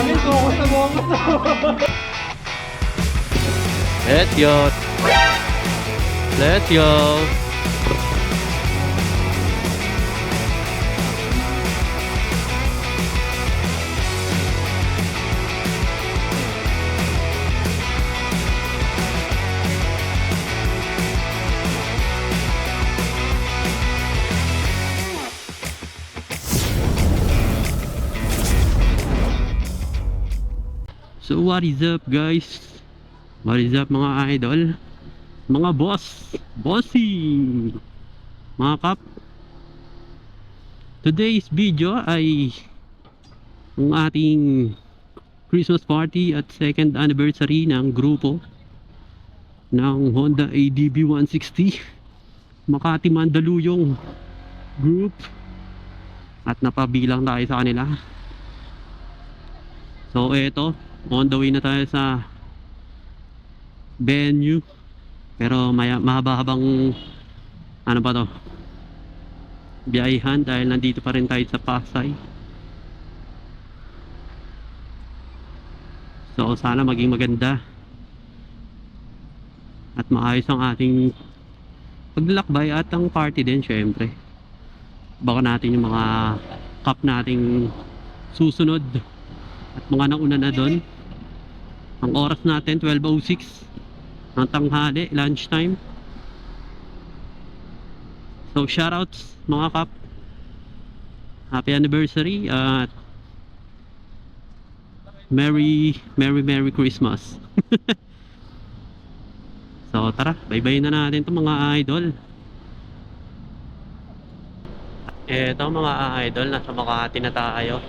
Let's go. Let's go. So what is up guys? What is up mga idol? Mga boss, bossy, mga kap. Today's video ay ang ating Christmas party at second anniversary ng grupo ng Honda ADB 160 Makati Mandaluyong group, at napabilang tayo sa kanila. So eto, on the way na tayo sa venue, pero mahaba-habang ano ba to, biyahihan dahil nandito pa rin tayo sa Pasay. So sana maging maganda at maayos ang ating paglalakbay at ang party din syempre. Baka natin yung mga cup nating susunod at mga nauna na doon. Ang oras natin 12:06 ng tanghali, lunchtime. So shoutouts mga kap, happy anniversary at Merry Christmas. So tara, bye-bye na natin to mga idol. Eto mga idol, nasa Makati na tayo.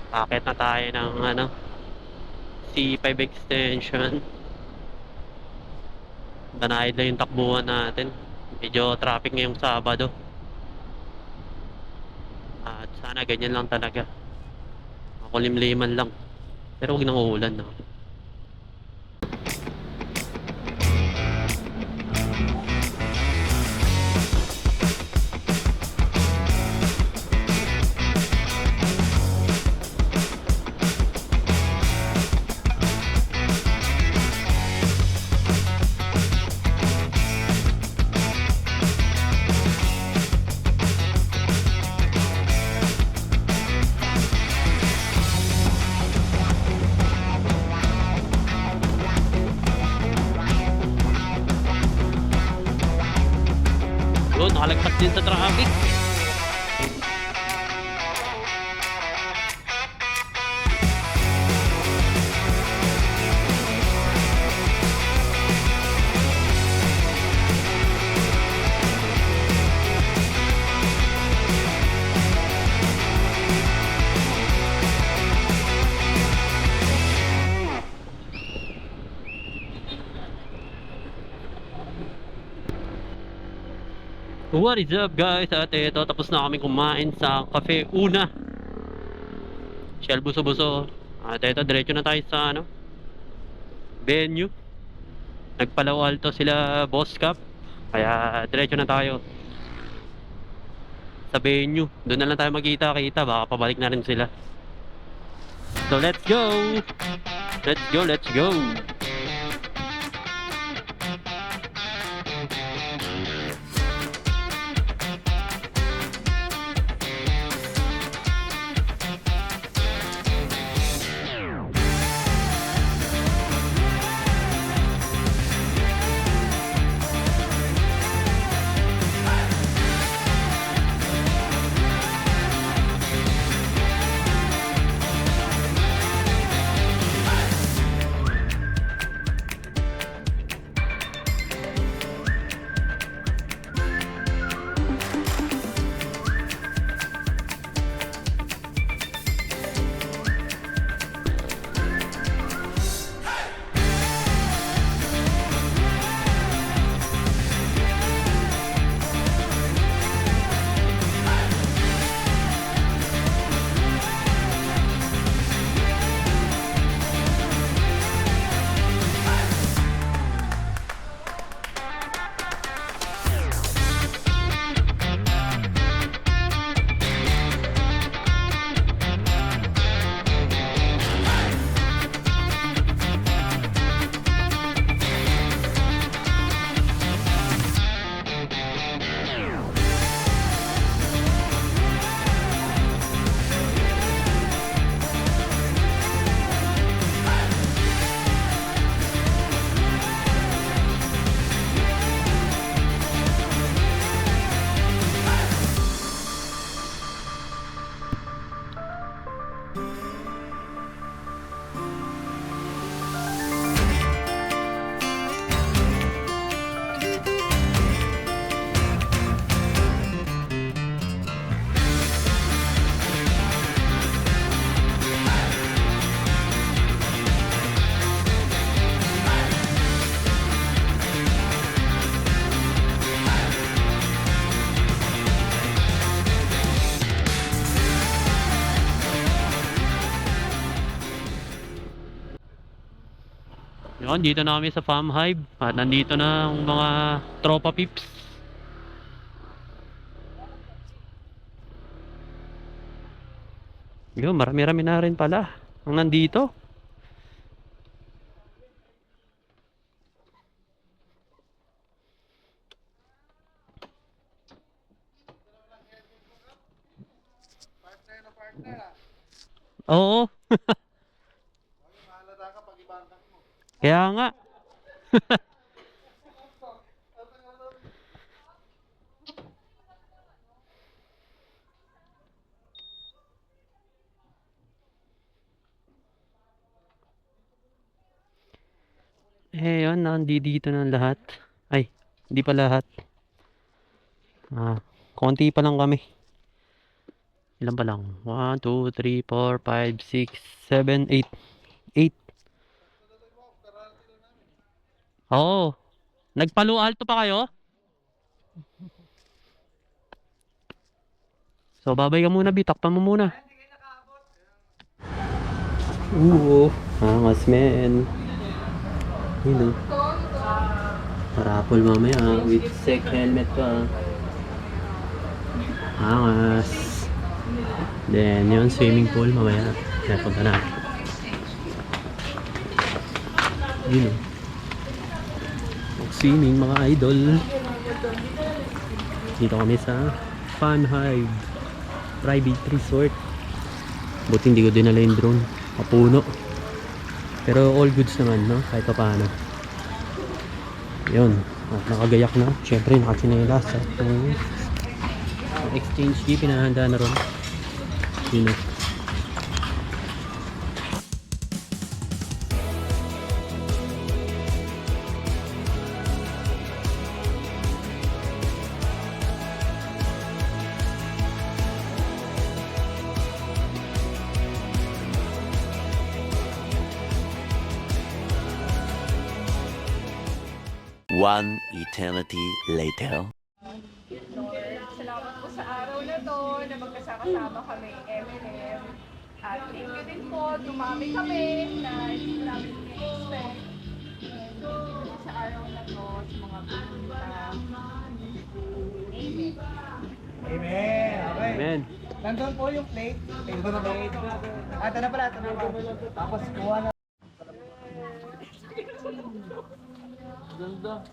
Packet na tayo ng C5 extension. Danahid lang yung takbuhan natin. Medyo traffic ngayong Sabado. At sana ganyan lang talaga. Makulimliman lang. Pero huwag nang uulan, no? Yun, nakalagpas din sa traffic. What is up guys? At ito, tapos na kami kumain sa Cafe Una. Shell buso-buso. At ito, diretso na tayo sa venue. Nagpalaw alto sila Boss Cup, kaya diretso na tayo sa venue. Doon na lang tayo magkita-kita, baka pabalik na rin sila. So let's go. Let's go, let's go. Yun, dito na kami sa Farm Hive. At nandito na ang mga tropa pips. Yun, marami-rami na rin pala ang nandito. Oo. Kaya nga. Yun, nandito na lahat. Ay, hindi pa lahat. Konti pa lang kami. Ilan pa lang? 1, 2, 3, 4, 5, 6, 7, 8. 8. Oo. Nagpalo alto pa kayo? So, babay ka muna, bitakpan mo muna. Oo. Angas, men. Yun, parapol mamaya with sec helmet pa. Angas. Then, yun, swimming pool mamaya. Kaya punta na. Yun, swimming mga idol. Dito kami sa Farm Hive Private Resort. Buti hindi ko dinala yung drone. Mapuno. Pero all goods naman, no? Kahit pa paano. Yun. At nakagayak na. Siyempre, nakachinelas. Yung exchange key, pinahanda na ron. Yun, no? One eternity later. Lord, salamat po sa araw na to na magkasama kami MLM. At thank you din po, dumami kami na hindi namin in-expect. And thank you din sa araw na to sa mga pumunta. Amen. Amen. Okay. Amen. Nandun po yung plate. Ito na plate. Ito na pala. Ito na pala. Tapos kuha na. Ganda.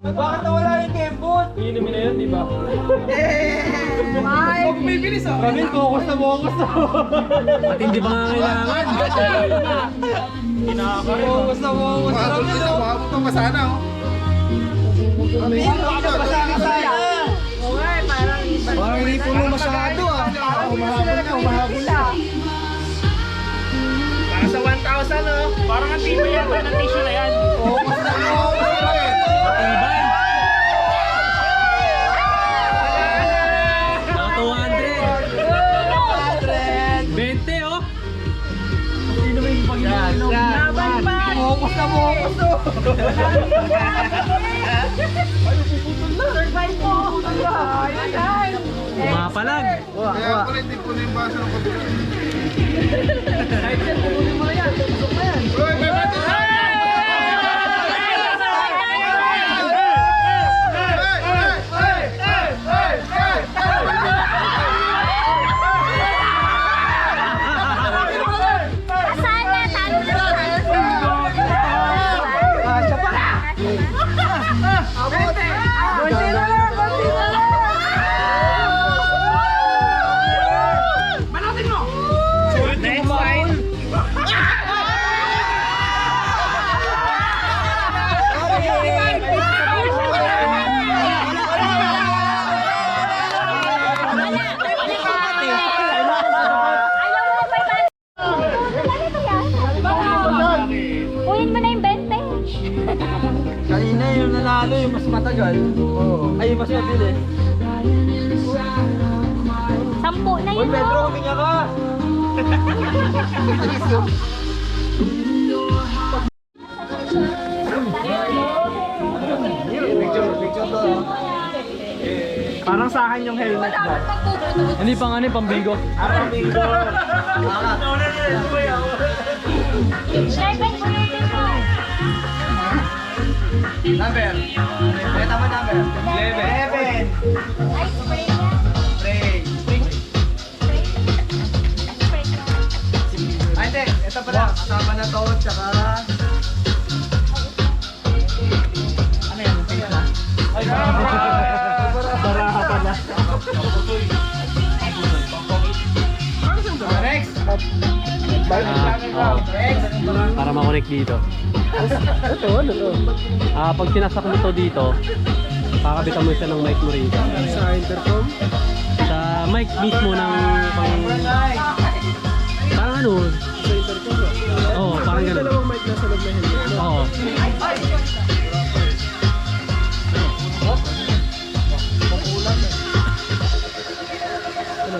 Bakit nawala yung kembot? Iinumin na yun, di ba? Huwag may bilis ah! Kami, focus na focus na. At hindi pa nga kailangan. Focus na focus na lang yun. Mahabot ang masana, oh. Parang hindi puno masyado ah. Umahabol na. Para sa 1,000, oh. Parang ang tibay yata ng tissue na yan. Focus na focus na lang eh. Matibay. Mga 200. 20, oh. Sino ba yung pag-inom? Laban pa! Focus na focus to. Survive po! Ayun yan! Pumapalag. Kaya pala hindi po na yung baso ng kapit. Kahit yan, pupunin mo na yan. Pasok na yan. Uy, may bato na! matagal. Oo. Ay, mas mabilis. 10 na Uy, yun. Pedro, huminga ka! Picture to. Parang sa akin yung helmet mo. Hindi pang ano, pang bingo. Parang bingo. Level ulitin mo. Number. Kaya tama number. 11. Ay, spray na. Break. Spray na. Ay, hindi. Ito pala. Kasama na to. Tsaka... Ano yan? Face na? Ay, Baraha pala. Next. Oo. Next. Para makonect dito. Pag sinasak mo to dito, kakabitan mo siya ng mic mo rin. Sa intercom? Sa mic mismo ng pang... Parang ano? Sa intercom. Oo, parang Yung ganun. dalawang mic nasa loob na helmet. Oo.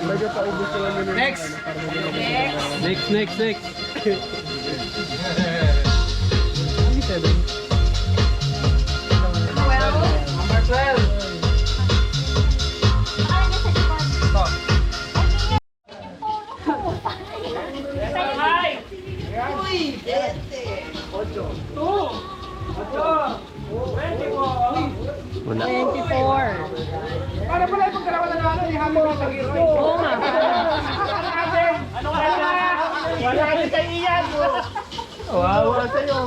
Medyo paubos ko lang yun. Next. Next. Number 12. Ay, nasa likod. Ito. Wala. 24. Para pala yung pagkarawan na natin, ihalo ng tagiro. Oo nga. Ano ka na? Wala kasi kay Ian. Wawa sa'yo.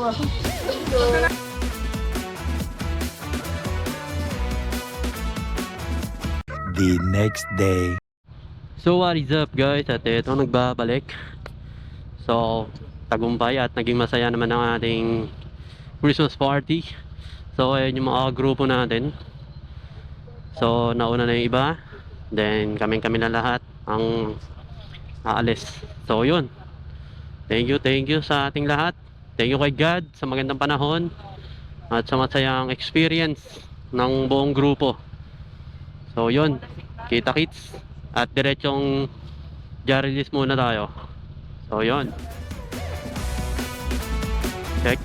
The next day. So what is up guys? At ito nagbabalik. So tagumpay at naging masaya naman ang ating Christmas party. So ayun yung mga grupo natin. So nauna na yung iba. Then kami na lahat ang aalis. So yun. Thank you sa ating lahat. Thank you kay God sa magandang panahon at sa masayang experience ng buong grupo. So yun, kita kits at diretsong jar-release muna tayo. So yun. Check.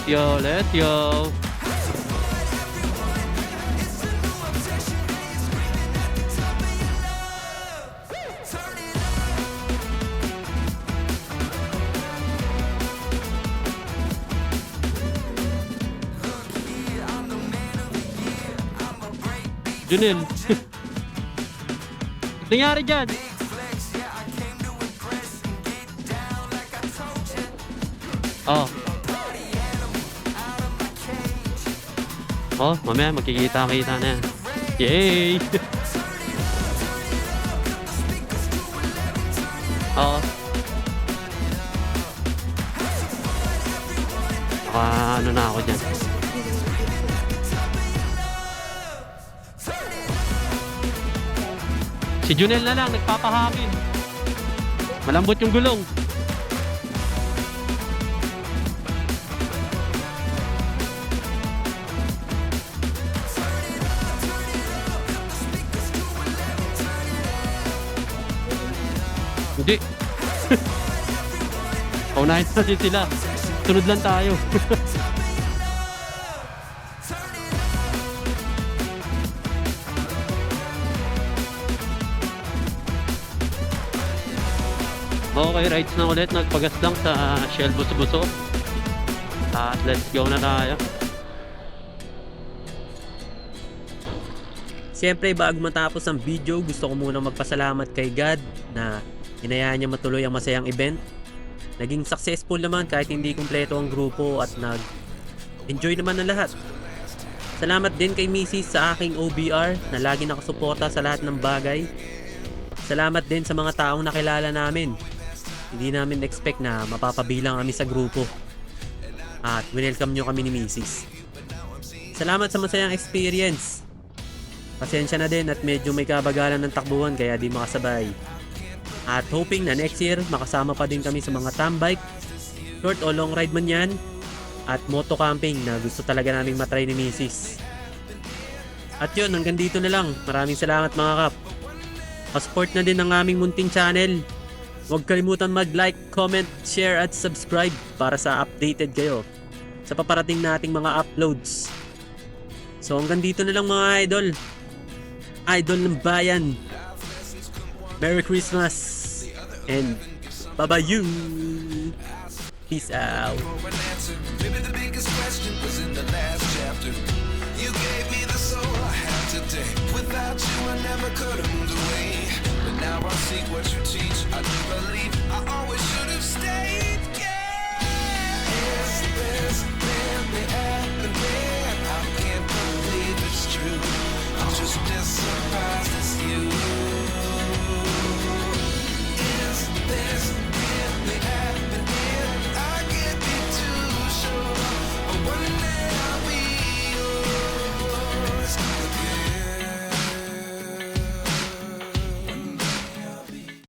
Let's go. Junel. Nangyari dyan? Oh. Oh, mamaya magkikita-kita na yan. Yay! Oo. Ano na ako dyan. Si Junel na lang, nagpapahangin. Malambot yung gulong. Hindi. Paunahin natin sila. Sunod lang tayo. Okay, rides na ulit. Nagpagas lang sa Shell Buso-Buso. At let's go na tayo. Siyempre, bago matapos ang video, gusto ko muna magpasalamat kay God na hinayaan niya matuloy ang masayang event. Naging successful naman kahit hindi kumpleto ang grupo at nag-enjoy naman ng lahat. Salamat din kay Mrs. sa aking OBR na lagi nakasuporta sa lahat ng bagay. Salamat din sa mga taong nakilala namin. Hindi namin expect na mapapabilang kami sa grupo. At welcome nyo kami ni Mrs. Salamat sa masayang experience. Pasensya na din at medyo may kabagalan ng takbuhan kaya di makasabay. At hoping na next year makasama pa din kami sa mga tambike, short o long ride man yan, at moto camping na gusto talaga naming matry ni Mrs. At yun, hanggang dito na lang. Maraming salamat mga kap. Pa-support na din ng aming munting channel. Huwag kalimutan mag-like, comment, share at subscribe para sa updated kayo sa paparating nating mga uploads. So hanggang dito na lang mga idol. Idol ng bayan. Merry Christmas and bye-bye you. Peace out. Maybe the biggest question was in the last chapter. You gave me the soul I have today. Without you, I never could have moved away. But now I see what you teach. I do believe I always should have stayed. Yeah. Is this really